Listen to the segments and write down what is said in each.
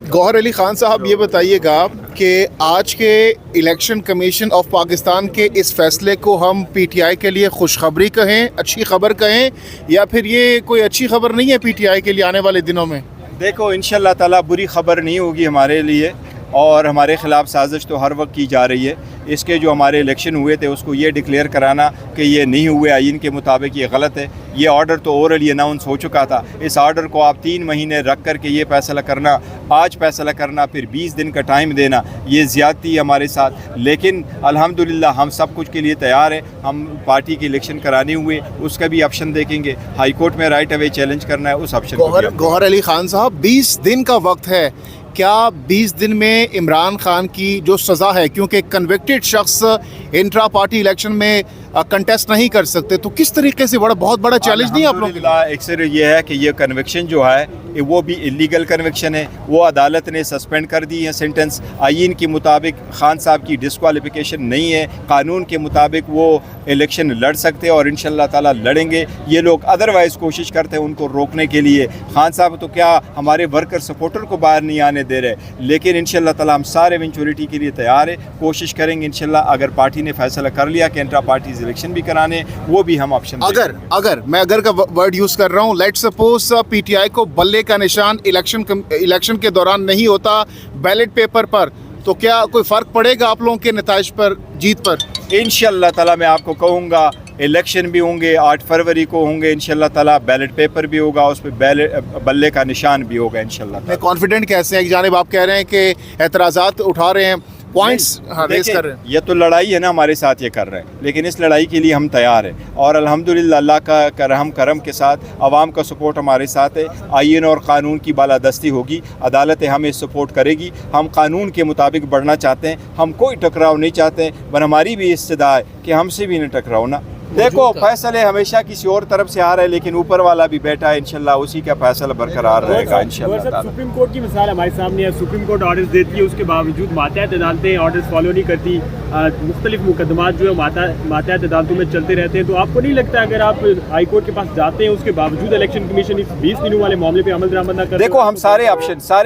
गौहर अली खान साहब, ये बताइएगा कि आज के इलेक्शन कमीशन ऑफ पाकिस्तान के इस फैसले को हम पीटीआई के लिए खुशखबरी कहें, अच्छी खबर कहें, या फिर ये कोई अच्छी खबर नहीं है पीटीआई के लिए आने वाले दिनों में? देखो, इंशाल्लाह ताला बुरी खबर नहीं होगी हमारे लिए, और हमारे ख़िलाफ़ साजिश तो हर वक्त की जा रही है। इसके जो हमारे इलेक्शन हुए थे उसको ये डिक्लेयर कराना कि ये नहीं हुए आइन के मुताबिक, ये गलत है। ये ऑर्डर तो ओरली अनाउंस हो चुका था। इस ऑर्डर को आप 3 महीने रख कर के ये फ़ैसला करना, आज फ़ैसला करना, फिर 20 दिन का टाइम देना, ये ज़्यादती है हमारे साथ। लेकिन अल्हम्दुलिल्लाह हम सब कुछ के लिए तैयार हैं। हम पार्टी के इलेक्शन कराने हुए उसका भी ऑप्शन देखेंगे। हाई कोर्ट में राइट अवे चैलेंज करना है, उस ऑप्शन। गौहर अली खान साहब, 20 दिन का वक्त है, क्या 20 दिन में इमरान खान की जो सज़ा है, क्योंकि कन्विक्टेड शख्स इंट्रा पार्टी इलेक्शन में कंटेस्ट नहीं कर सकते, तो किस तरीके से बहुत बड़ा चैलेंज नहीं है आप लोगों के लिए? अक्सर ये है कि ये कन्विक्शन जो है वो भी इलीगल कन्विक्शन है। वो अदालत ने सस्पेंड कर दी है सेंटेंस। आइन के मुताबिक खान साहब की डिस्क्वालिफिकेशन नहीं है। कानून के मुताबिक वो इलेक्शन लड़ सकते हैं और इंशाल्लाह ताला लड़ेंगे। ये लोग अदरवाइज़ कोशिश करते हैं उनको रोकने के लिए। खान साहब तो क्या हमारे वर्कर सपोर्टर को बाहर नहीं आने दे रहे, लेकिन इंशाल्लाह ताला हम सारे इवेंचुअलिटी के लिए तैयार है। कोशिश करेंगे इंशाल्लाह, अगर पार्टी ने फैसला कर लिया कि इंट्रा पार्टीज इलेक्शन भी कराने, वो भी हम ऑप्शन। अगर मैं का वर्ड यूज़ कर रहा हूँ, लेट्स सपोज पीटीआई को बल्ले का निशान इलेक्शन के दौरान नहीं होता बैलेट पेपर पर, तो क्या कोई फ़र्क पड़ेगा आप लोगों के नताइज पर, जीत पर? इंशाल्लाह ताला मैं आपको कहूँगा, इलेक्शन भी होंगे, 8 फरवरी को होंगे इंशाल्लाह ताला। बैलेट पेपर भी होगा, उस पर बल्ले का निशान भी होगा इंशाल्लाह ताला। कॉन्फिडेंट कैसे हैं? एक जानिब आप कह रहे हैं कि एतराज़ात उठा रहे हैं, पॉइंट्स रेज कर रहे हैं। ये तो लड़ाई है ना, हमारे साथ ये कर रहे हैं, लेकिन इस लड़ाई के लिए हम तैयार हैं। और अल्हम्दुलिल्लाह अल्लाह का करम के साथ आवाम का सपोर्ट हमारे साथ है। आइन और क़ानून की बालादस्ती होगी, अदालतें हमें सपोर्ट करेगी। हम कानून के मुताबिक बढ़ना चाहते हैं, हम कोई टकराव नहीं चाहते, पर हमारी भी इस्तदा है कि हमसे भी न टकराओ ना। देखो, फैसले हमेशा किसी और तरफ से आ रहे हैं, लेकिन ऊपर वाला भी बैठा है, इंशाल्लाह उसी का फैसला बरकरार रहेगा इंशाल्लाह। सुप्रीम कोर्ट की मिसाल हमारे सामने है। सुप्रीम कोर्ट ऑर्डर्स देती है, उसके बावजूद मातहत अदालतें ऑर्डर्स फॉलो नहीं करती। मुख्तलिफ मुकदमात जो है मातहत अदालतों में चलते रहते हैं। तो आपको नहीं लगता अगर आप हाई कोर्ट के पास जाते हैं, उसके बावजूद इलेक्शन कमीशन इस 20 दिनों वाले मामले पर अमल दरामद न करे? देखो, हम सारे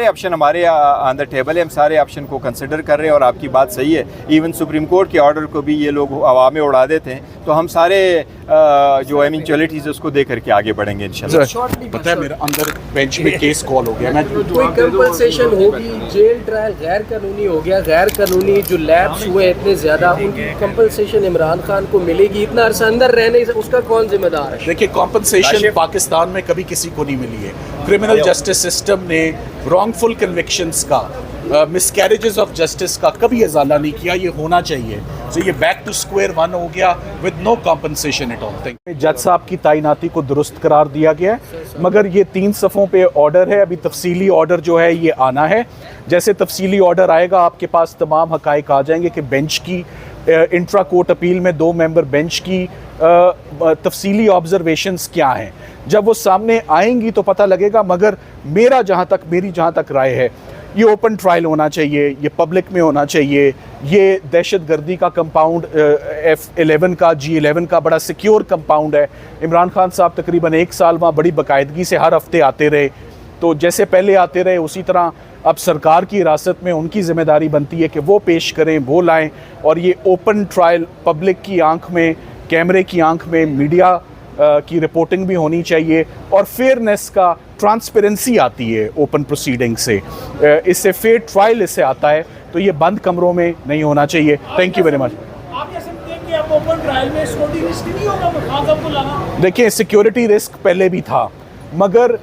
ऑप्शन हमारे ऑन द टेबल है। हम सारे ऑप्शन को कंसिडर कर रहे हैं, और आपकी बात सही है। इवन सुप्रीम कोर्ट के ऑर्डर को भी ये लोग हवा में उड़ा देते हैं। तो हम सारे जो इवेंचुअलिटीज है उसको देख करके आगे बढ़ेंगे इंशाल्लाह। पता है, मेरे अंदर बेंच में केस कॉल हो गया। मैं कोई कंपनसेशन होगी, जेल ट्रायल गैर कानूनी हो गया, गैर कानूनी जो लैब्स हुए इतने ज़्यादा, उनकी कंपनसेशन इमरान खान को मिलेगी? इतना अरसा अंदर रहने से उसका कौन जिम्मेदार है? देखिए, कॉम्पनसेशन पाकिस्तान में कभी किसी को नहीं मिली है। क्रिमिनल जस्टिस सिस्टम ने रॉन्गफुल कन्विक्शंस का, मिसकैरेजेस ऑफ जस्टिस का कभी इजाला नहीं किया। ये होना चाहिए। तो ये बैक टू स्क्वायर वन हो गया with no compensation at all. जज साहब की तैनाती को दुरुस्त करार दिया गया है, मगर ये 3 सफ़ों पे ऑर्डर है। अभी तफसीली ऑर्डर जो है ये आना है। जैसे तफसीली ऑर्डर आएगा, आपके पास तमाम हकाइक आ जाएंगे कि बेंच की इंट्रा कोर्ट अपील में 2 मेंबर बेंच की तफसीली ऑब्जर्वेशंस क्या हैं। जब वो सामने आएंगी तो पता लगेगा। मगर मेरी जहाँ तक राय है, ये ओपन ट्रायल होना चाहिए, ये पब्लिक में होना चाहिए। ये दहशत गर्दी का कंपाउंड F11 का, G11 का बड़ा सिक्योर कंपाउंड है। इमरान खान साहब तकरीबन 1 साल वहाँ बड़ी बाकायदगी से हर हफ्ते आते रहे। तो जैसे पहले आते रहे, उसी तरह अब सरकार की हिरासत में उनकी ज़िम्मेदारी बनती है कि वो पेश करें, वो लाएं। और ये ओपन ट्रायल पब्लिक की आंख में, कैमरे की आंख में, मीडिया की रिपोर्टिंग भी होनी चाहिए, और फेयरनेस का, ट्रांसपेरेंसी आती है ओपन प्रोसीडिंग से। इससे फेयर ट्रायल इससे आता है। तो ये बंद कमरों में नहीं होना चाहिए। Thank you very much. देखिए, सिक्योरिटी रिस्क पहले भी था, मगर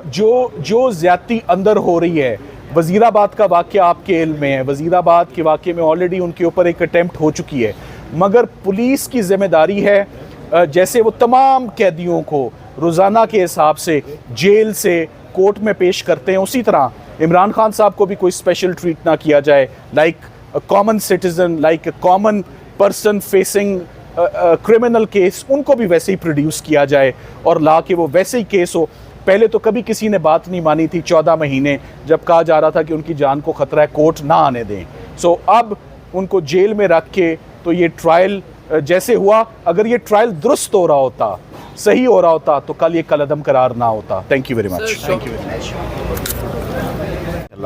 जो ज़्यादती अंदर हो रही है, वज़ीराबाद का वाक़या आपके इल्म में है। वज़ीराबाद के वाक़े में ऑलरेडी उनके ऊपर एक अटैम्प्ट हो चुकी है, मगर पुलिस की ज़िम्मेदारी है, जैसे वो तमाम कैदियों को रोज़ाना के हिसाब से जेल से कोर्ट में पेश करते हैं, उसी तरह इमरान खान साहब को भी कोई स्पेशल ट्रीट ना किया जाए। Like a common citizen, like a common person facing criminal case, उनको भी वैसे ही प्रोड्यूस किया जाए और ला के वो वैसे ही केस हो। पहले तो कभी किसी ने बात नहीं मानी थी 14 महीने, जब कहा जा रहा था कि उनकी जान को ख़तरा है, कोर्ट ना आने दें। सो अब उनको जेल में रख के, तो ये ट्रायल जैसे हुआ, अगर ये ट्रायल दुरुस्त हो रहा होता, सही हो रहा होता, तो कल ये कलअदम करार ना होता। Thank you very much. Thank you very much.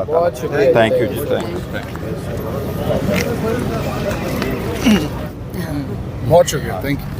बहुत शुक्रिया। थैंक यू जी, थैंक यू। बहुत शुक्रिया, थैंक यू।